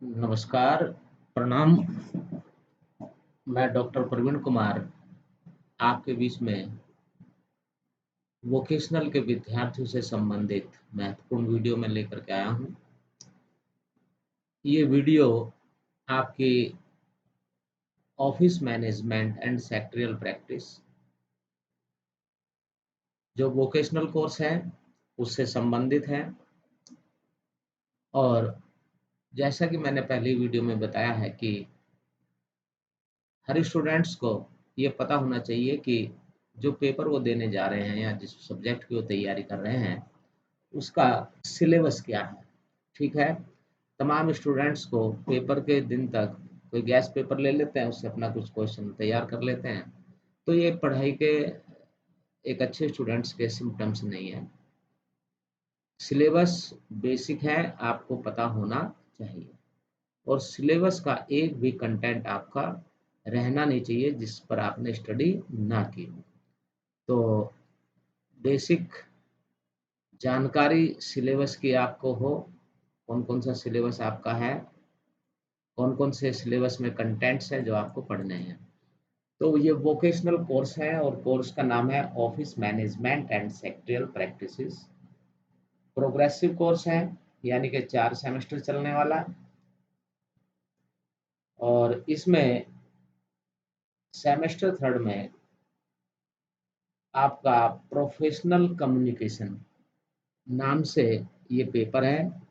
नमस्कार, प्रणाम। मैं डॉक्टर प्रवीण कुमार आपके बीच में वोकेशनल के विद्यार्थियों से संबंधित महत्वपूर्ण वीडियो में लेकर के आया हूँ। ये वीडियो आपकी office management and secretarial practice जो वोकेशनल कोर्स है, उससे संबंधित है। और जैसा कि मैंने पहली वीडियो में बताया है कि हर स्टूडेंट्स को ये पता होना चाहिए कि जो पेपर वो देने जा रहे हैं या जिस सब्जेक्ट की वो तैयारी कर रहे हैं, उसका सिलेबस क्या है। ठीक है? तमाम स्टूडेंट्स को पेपर के दिन तक कोई गैस पेपर ले लेते हैं, उससे अपना कुछ क्वेश्चन तैयार कर लेते हैं। तो ये पढ़ाई के एक अच्छे स्टूडेंट्स के सिम्पटम्स नहीं है। सिलेबस बेसिक है, आपको पता होना चाहिए। और सिलेबस का एक भी कंटेंट आपका रहना नहीं चाहिए जिस पर आपने स्टडी ना की हो। तो बेसिक जानकारी सिलेबस की आपको हो, कौन-कौन सा सिलेबस आपका है, कौन-कौन से सिलेबस में कंटेंट्स हैं जो आपको पढ़ने हैं। तो ये वोकेशनल कोर्स है और कोर्स का नाम है office management and secretarial practices. Progressive course है, यानी कि 4 सेमेस्टर चलने वाला। और इसमें सेमेस्टर 3 में आपका प्रोफेशनल कम्युनिकेशन नाम से ये पेपर है,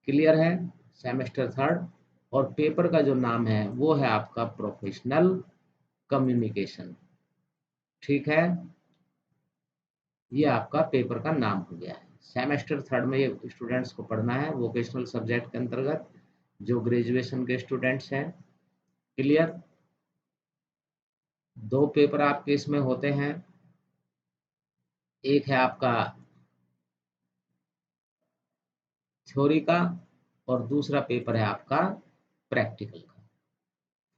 क्लियर है? सेमेस्टर 3 और पेपर का जो नाम है वो है आपका प्रोफेशनल कम्युनिकेशन। ठीक है? ये आपका पेपर का नाम हो गया है। सेमेस्टर 3 में ये स्टूडेंट्स को पढ़ना है वोकेशनल सब्जेक्ट के अंतर्गत, जो ग्रेजुएशन के स्टूडेंट्स हैं। क्लियर? 2 पेपर आपके इसमें होते हैं। एक है आपका थ्योरी का और दूसरा पेपर है आपका प्रैक्टिकल का।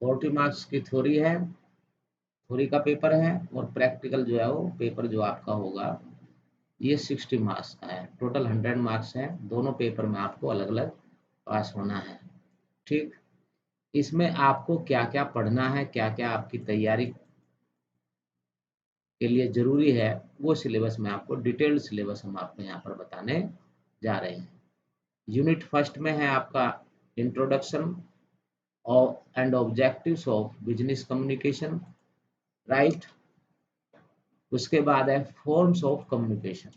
40 मार्क्स की थ्योरी है, थ्योरी का पेपर है, और प्रैक्टिकल जो है वो पेपर जो आपका होगा ये 60 मार्क्स का है। टोटल 100 मार्क्स है। दोनों पेपर में आपको अलग-अलग पास होना है। ठीक? इसमें आपको क्या-क्या पढ़ना है, क्या-क्या आपकी तैयारी के लिए ज़रूरी है, वो सिलेबस में आपको डिटेल्ड सिलेबस हम आपको यहाँ पर बताने जा रहे हैं। यूनिट फर्स्ट में है आपका introduction and objectives of business communication, right? उसके बाद है forms of communication.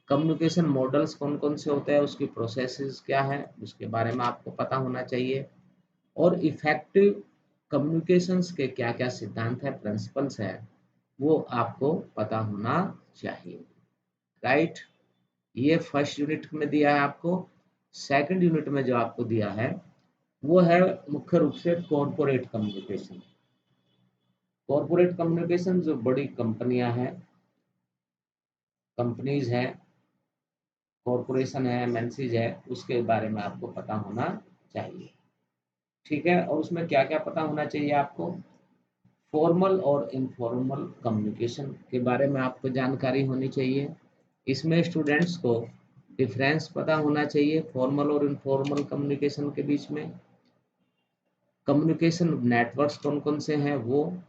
Communication models कौन-कौन से होते हैं, उसकी प्रोसेसेस क्या है, उसके बारे में आपको पता होना चाहिए। और इफ़ेक्टिव कम्युनिकेशंस के क्या-क्या सिद्धांत हैं, प्रिंसिपल्स हैं, वो आपको पता होना चाहिए, राइट? ये फर्स्ट यूनिट में दिया है आपको। सेकंड यूनिट में जो आपको दिया है, वो है मुख्य रूप से कॉर्पोरेट कम्युनिकेशन। कॉर्पोरेट कम्युनिकेशन जो बड़ी कंपनियाँ हैं, कंपनीज़ हैं, कॉर्पोरेशन है, एमएनसीज़ है, उसके बारे में आपको पता होना चाहिए। ठीक है? और उसमें क्या-क्या पता होना चाहिए आपको? फॉर्मल और इनफॉर्मल कम्युनिकेशन के बारे में आपको जानकारी होनी चाहिए। इसमें स्टूडेंट्स को डिफरेंस पता होना चाहिए फॉर्मल और इनफॉर्मल कम्युनिकेशन के बीच में। कम्युनिकेशन नेटवर्क्स कौन-कौन से हैं वो।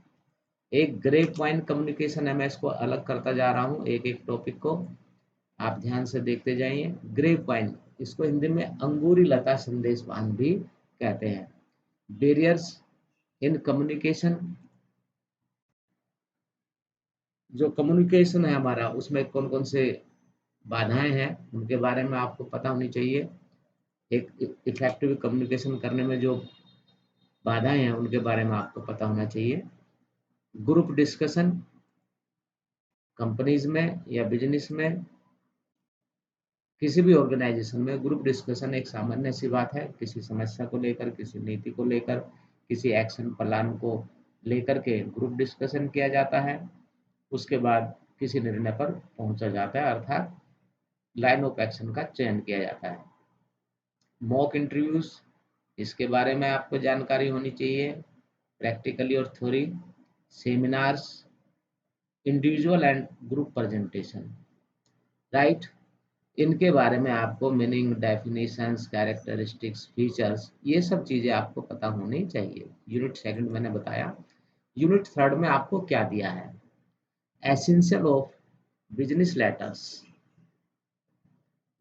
एक ग्रेप वाइन कम्युनिकेशन है, मैं इसको अलग करता जा रहा हूँ एक-एक टॉपिक को। आप ध्यान से देखते जाइए। ग्रेप वाइन, इसको हिंदी में अंगूरी लता संदेशवाहन भी कहते हैं। बैरियर्स इन कम्युनिकेशन, जो कम्युनिकेशन है हमारा उसमें कौन-कौन से बाधाएँ हैं, उनके बारे में आपको पता होनी चाहिए। एक इफ़ेक्टिव कम्युनिकेशन करने में जो बाधाएँ हैं, उनके बारे में आपको पता होना चाहिए। ग्रुप डिस्कशन कंपनीज़ में या बिज़नेस में, किसी भी ऑर्गेनाइज़ेशन में ग्रुप डिस्कशन एक सामान्य सी बात है। किसी समस्या को लेकर, किसी नीति को लेकर, किसी एक्शन प्लान को लेकर के ग्रुप डिस्कशन किया जाता है। उसके बाद किसी निर्णय पर पहुँचा जाता है, अर्थात लाइन ऑफ एक्शन का चयन किया जाता है। मॉक इंटरव्यूज़, इसके बारे में आपको जानकारी होनी चाहिए, प्रैक्टिकली और theory. Seminars, individual and group presentation, right? इनके बारे में आपको मीनिंग, डेफिनेशंस, कैरेक्टरिस्टिक्स, फीचर्स, ये सब चीज़ें आपको पता होनी चाहिए। यूनिट सेकंड मैंने बताया। यूनिट थर्ड में आपको क्या दिया है? Essential of business letters.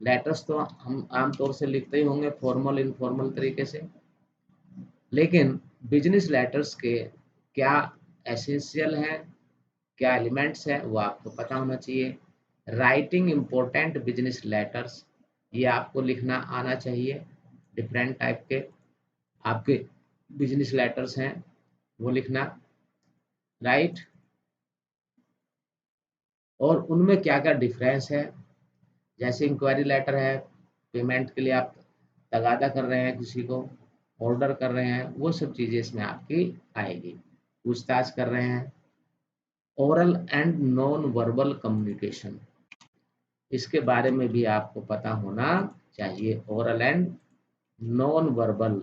Letters तो हम आमतौर से लिखते ही होंगे फॉर्मल इनफॉर्मल तरीके से, लेकिन बिजनेस लेटर्स के क्या एसेंशियल हैं, क्या एलिमेंट्स हैं, वो आपको पता होना चाहिए। राइटिंग इम्पोर्टेंट बिजनेस लेटर्स, ये आपको लिखना आना चाहिए। डिफरेंट टाइप के आपके बिजनेस लेटर्स हैं, वो लिखना, राइट। और उनमें क्या क्या डिफरेंस है, जैसे इंक्वायरी लेटर है, पेमेंट के लिए आप तगादा कर रहे हैं किसी को, ऑर्डर कर रहे हैं, वो सब चीज़ें इसमें आपकी आएगी। पूछताछ कर रहे हैं। Oral and non verbal communication, इसके बारे में भी आपको पता होना चाहिए। Oral and non verbal,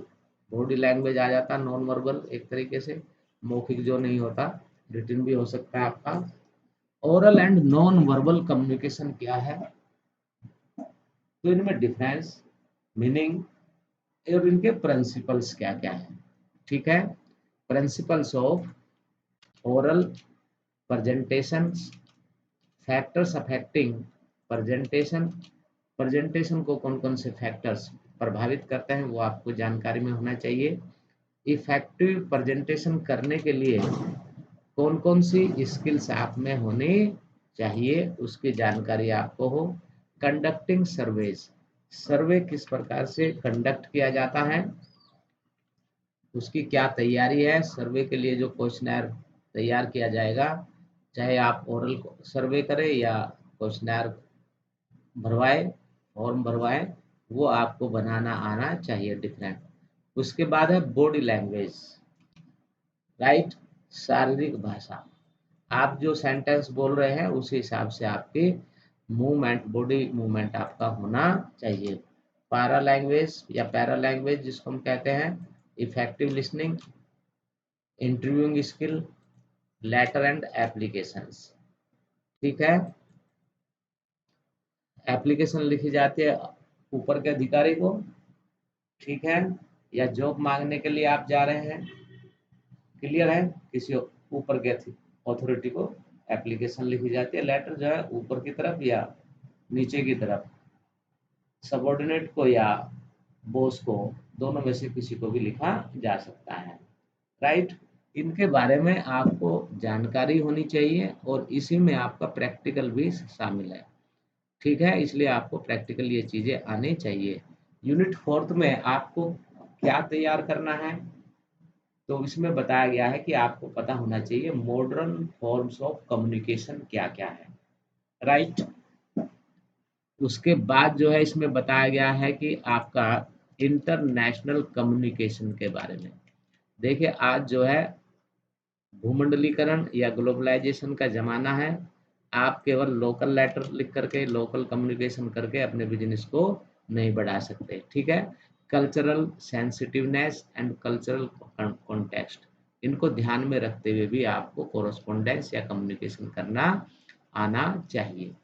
body language आ जाता है नॉन वर्बल, एक तरीके से मौखिक जो नहीं होता, रिटन भी हो सकता है आपका। Oral and non verbal communication क्या है, तो इनमें डिफरेंस, मीनिंग और इनके प्रिंसिपल्स क्या क्या है। ठीक है। Principles of oral presentation, factors affecting presentation, presentation को कौन कौन से फैक्टर्स प्रभावित करते हैं वो आपको जानकारी में होना चाहिए। इफेक्टिव प्रेजेंटेशन करने के लिए कौन कौन सी स्किल्स आप में होनी चाहिए, उसकी जानकारी आपको हो। कंडक्टिंग सर्वेज, सर्वे किस प्रकार से कंडक्ट किया जाता है, उसकी क्या तैयारी है। सर्वे के लिए जो क्वेश्चनर तैयार किया जाएगा, चाहे आप ओरल सर्वे करें या क्वेश्चनर भरवाए, फॉर्म भरवाए, वो आपको बनाना आना चाहिए डिफरेंट। उसके बाद है बॉडी लैंग्वेज, राइट, शारीरिक भाषा। आप जो सेंटेंस बोल रहे हैं उसी हिसाब से आपकी मूवमेंट, बॉडी मूवमेंट आपका होना चाहिए। पैरा लैंग्वेज या पैरा लैंग्वेज जिसको हम कहते हैं, effective listening, interviewing skill, letter and applications. ठीक है। एप्लीकेशन लिखी जाती है ऊपर के अधिकारी को, ठीक है, या जॉब मांगने के लिए आप जा रहे हैं, क्लियर है, किसी ऊपर के अथॉरिटी को एप्लीकेशन लिखी जाती है। लेटर जो है ऊपर की तरफ या नीचे की तरफ, सबऑर्डिनेट को या बॉस को, दोनों में से किसी को भी लिखा जा सकता है, राइट। इनके बारे में आपको जानकारी होनी चाहिए और इसी में आपका प्रैक्टिकल भी शामिल है। ठीक है, इसलिए आपको प्रैक्टिकल ये चीज़ें आनी चाहिए। यूनिट फोर्थ में आपको क्या तैयार करना है, तो इसमें बताया गया है कि आपको पता होना चाहिए मॉडर्न फॉर्म्स ऑफ कम्युनिकेशन क्या क्या है, राइट। उसके बाद जो है इसमें बताया गया है कि आपका इंटरनेशनल कम्युनिकेशन के बारे में। देखिए आज जो है भूमंडलीकरण या ग्लोबलाइजेशन का ज़माना है। आप केवल लोकल लेटर लिख करके, लोकल कम्युनिकेशन करके अपने बिजनेस को नहीं बढ़ा सकते। ठीक है। Cultural sensitiveness and cultural context, इनको ध्यान में रखते हुए भी आपको कोरोस्पोंडेंस या कम्युनिकेशन करना आना चाहिए।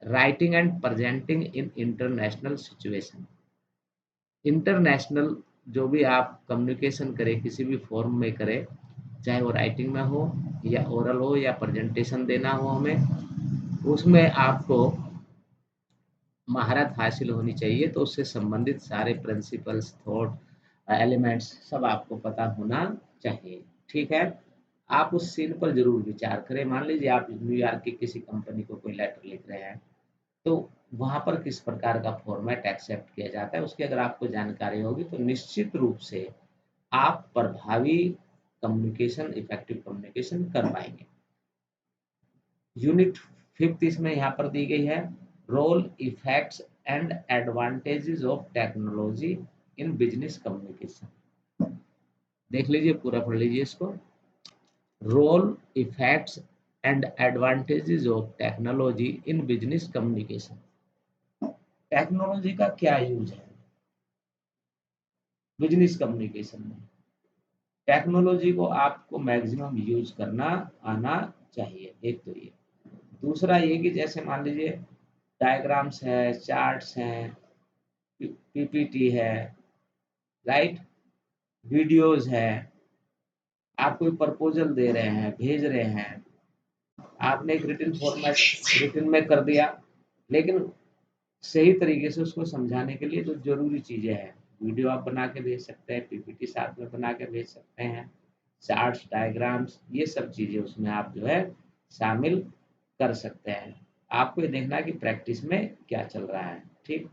Writing and presenting in international situation, international जो भी आप कम्युनिकेशन करें किसी भी फॉर्म में करें, चाहे वो राइटिंग में हो या ओरल हो या प्रेजेंटेशन देना हो हमें, उसमें आपको महारत हासिल होनी चाहिए। तो उससे संबंधित सारे प्रिंसिपल्स, थॉट, एलिमेंट्स सब आपको पता होना चाहिए। ठीक है। आप उस सीन पर जरूर विचार करें। मान लीजिए आप न्यूयॉर्क की किसी कंपनी को कोई लेटर लिख रहे हैं, तो वहाँ पर किस प्रकार का फॉर्मेट एक्सेप्ट किया जाता है, उसकी अगर आपको जानकारी होगी तो निश्चित रूप से आप प्रभावी कम्युनिकेशन, इफेक्टिव कम्युनिकेशन कर पाएंगे। यूनिट फिफ्थ इसमें यहाँ पर दी गई है, role, effects and advantages of technology in business communication. देख लीजिए, पूरा पढ़ लीजिए इसको। Role, effects and advantages of technology in business communication. Technology का क्या यूज है बिजनेस कम्युनिकेशन में। टेक्नोलॉजी को आपको मैक्सिमम यूज करना आना चाहिए, एक तो ये। दूसरा ये कि जैसे मान लीजिए डायग्राम्स है, चार्ट्स हैं, पीपीटी है, राइट, वीडियोस है, आप कोई प्रपोजल दे रहे हैं, भेज रहे हैं, आपने एक रिटन फॉर्मेट रिटन में कर दिया, लेकिन सही तरीके से उसको समझाने के लिए जो ज़रूरी चीज़ें हैं, वीडियो आप बना के भेज सकते हैं, पीपीटी साथ में बना के भेज सकते हैं, चार्ट्स, डायग्राम्स, ये सब चीज़ें उसमें आप जो है शामिल कर सकते हैं। आपको ये देखना है कि प्रैक्टिस में क्या चल रहा है, ठीक?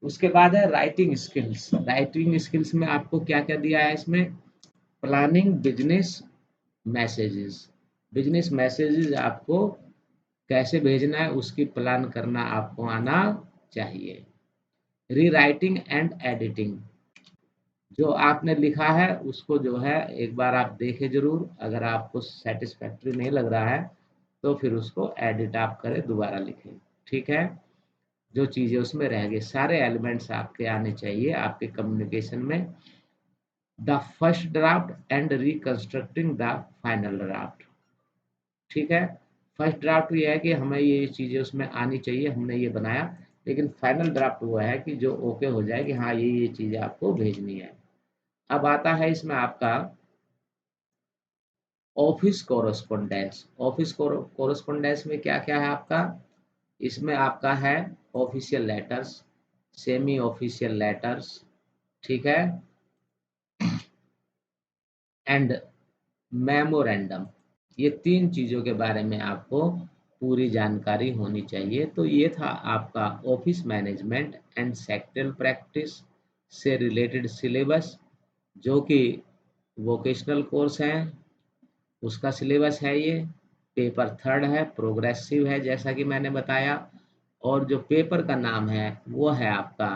उसके बाद है राइटिंग स्किल्स। राइटिंग स्किल्स में आपको क्या-क्या दिया है इसमें? Planning business messages. Business messages आपको कैसे भेजना है उसकी प्लान करना आपको आना चाहिए। रीराइटिंग एंड एडिटिंग, जो आपने लिखा है उसको जो है एक बार आप देखें ज़रूर, अगर आपको सैटिस्फैक्टरी नहीं लग रहा है तो फिर उसको एडिट आप करें, दोबारा लिखें, ठीक है? जो चीज़ें उसमें रह गई, सारे एलिमेंट्स आपके आने चाहिए आपके कम्युनिकेशन में। The first draft and reconstructing the final draft, ठीक है? फर्स्ट ड्राफ्ट ये है कि हमें ये चीज़ें उसमें आनी चाहिए, हमने ये बनाया, लेकिन फाइनल ड्राफ्ट वो है कि जो ओके हो जाए कि हाँ, ये चीज़ें आपको भेजनी है। अब आता है इसमें आपका ऑफिस कोरेस्पोंडेंस। ऑफिस कोरेस्पोंडेंस में क्या-क्या है आपका? इसमें आपका है official letters, semi official letters, ठीक है? एंड मेमोरेंडम, ये 3 चीज़ों के बारे में आपको पूरी जानकारी होनी चाहिए। तो ये था आपका office management and sectoral practice से रिलेटेड सिलेबस, जो कि वोकेशनल कोर्स है, उसका सिलेबस है ये। पेपर थर्ड है, प्रोग्रेसिव है जैसा कि मैंने बताया, और जो पेपर का नाम है वो है आपका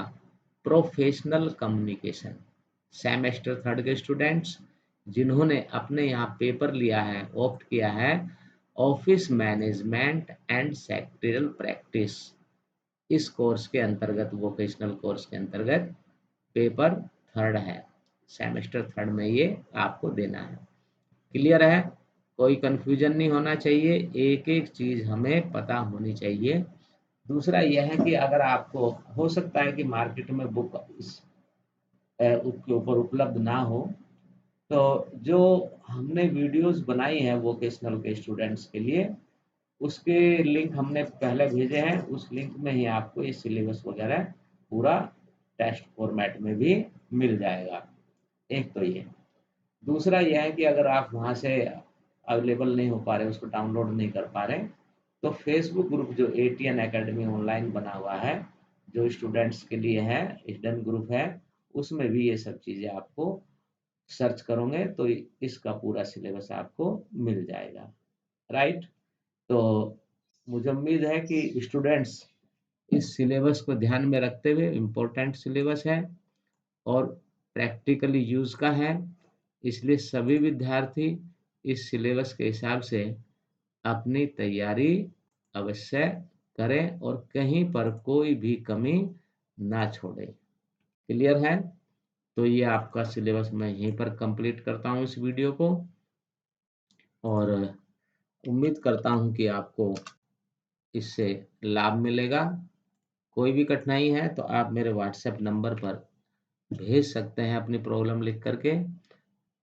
प्रोफेशनल कम्युनिकेशन। सेमेस्टर थर्ड के स्टूडेंट्स जिन्होंने अपने यहाँ पेपर लिया है, ऑप्ट किया है office management and sectoral practice, इस कोर्स के अंतर्गत, वोकेशनल कोर्स के अंतर्गत पेपर थर्ड है, सेमेस्टर थर्ड में ये आपको देना है। क्लियर है? कोई कंफ्यूजन नहीं होना चाहिए, एक-एक चीज़ हमें पता होनी चाहिए। दूसरा यह है कि अगर आपको हो सकता है कि मार्केट में बुक इस उसके ऊपर उपलब्ध ना हो, तो जो हमने वीडियोज़ बनाई हैं वोकेशनल के स्टूडेंट्स के लिए, उसके लिंक हमने पहले भेजे हैं, उस लिंक में ही आपको ये सिलेबस वगैरह पूरा टेस्ट फॉर्मेट में भी मिल जाएगा। एक तो ये। दूसरा ये है कि अगर आप वहाँ से अवेलेबल नहीं हो पा रहे, उसको डाउनलोड नहीं कर पा रहे, तो फेसबुक ग्रुप जो एटीएन एकेडमी ऑनलाइन बना हुआ है, जो स्टूडेंट्स के लिए है, हिडन ग्रुप है, उसमें भी ये सब चीज़ें आपको सर्च करोगे तो इसका पूरा सिलेबस आपको मिल जाएगा, राइट? तो मुझे उम्मीद है कि स्टूडेंट्स इस सिलेबस को ध्यान में रखते हुए, इम्पोर्टेंट सिलेबस है और प्रैक्टिकली यूज़ का है, इसलिए सभी विद्यार्थी इस सिलेबस के हिसाब से अपनी तैयारी अवश्य करें और कहीं पर कोई भी कमी ना छोड़ें। क्लियर है? तो ये आपका सिलेबस मैं यहीं पर कंप्लीट करता हूँ इस वीडियो को, और उम्मीद करता हूँ कि आपको इससे लाभ मिलेगा। कोई भी कठिनाई है तो आप मेरे व्हाट्सएप नंबर पर भेज सकते हैं अपनी प्रॉब्लम लिख करके।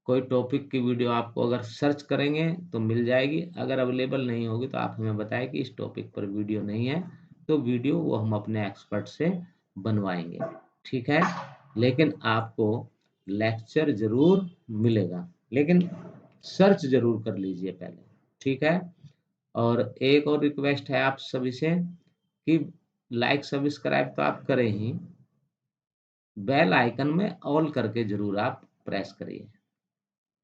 कोई टॉपिक की वीडियो आपको अगर सर्च करेंगे तो मिल जाएगी, अगर अवेलेबल नहीं होगी तो आप हमें बताएं कि इस टॉपिक पर वीडियो नहीं है, तो वीडियो वो हम अपने एक्सपर्ट से बनवाएंगे, ठीक है? लेकिन आपको लेक्चर ज़रूर मिलेगा, लेकिन सर्च ज़रूर कर लीजिए पहले, ठीक है? और एक और रिक्वेस्ट है आप सभी से कि लाइक सब्सक्राइब तो आप करें ही, बेल आइकन में ऑल करके ज़रूर आप प्रेस करिए,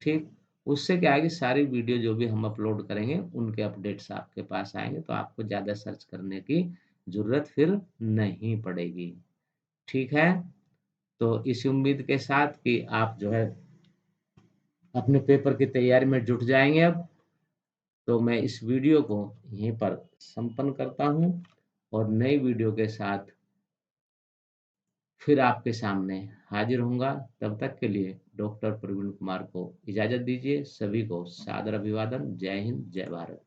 ठीक? उससे क्या है कि सारी वीडियो जो भी हम अपलोड करेंगे, उनके अपडेट्स आपके पास आएँगे, तो आपको ज़्यादा सर्च करने की ज़रूरत फिर नहीं पड़ेगी, ठीक है? तो इसी उम्मीद के साथ कि आप जो है अपने पेपर की तैयारी में जुट जाएँगे अब, तो मैं इस वीडियो को यहीं पर संपन्न करता हूँ और नई वीडियो के साथ फिर आपके सामने हाजिर होऊँगा। तब तक के लिए डॉक्टर प्रवीण कुमार को इजाज़त दीजिए। सभी को सादर अभिवादन। जय हिंद, जय भारत।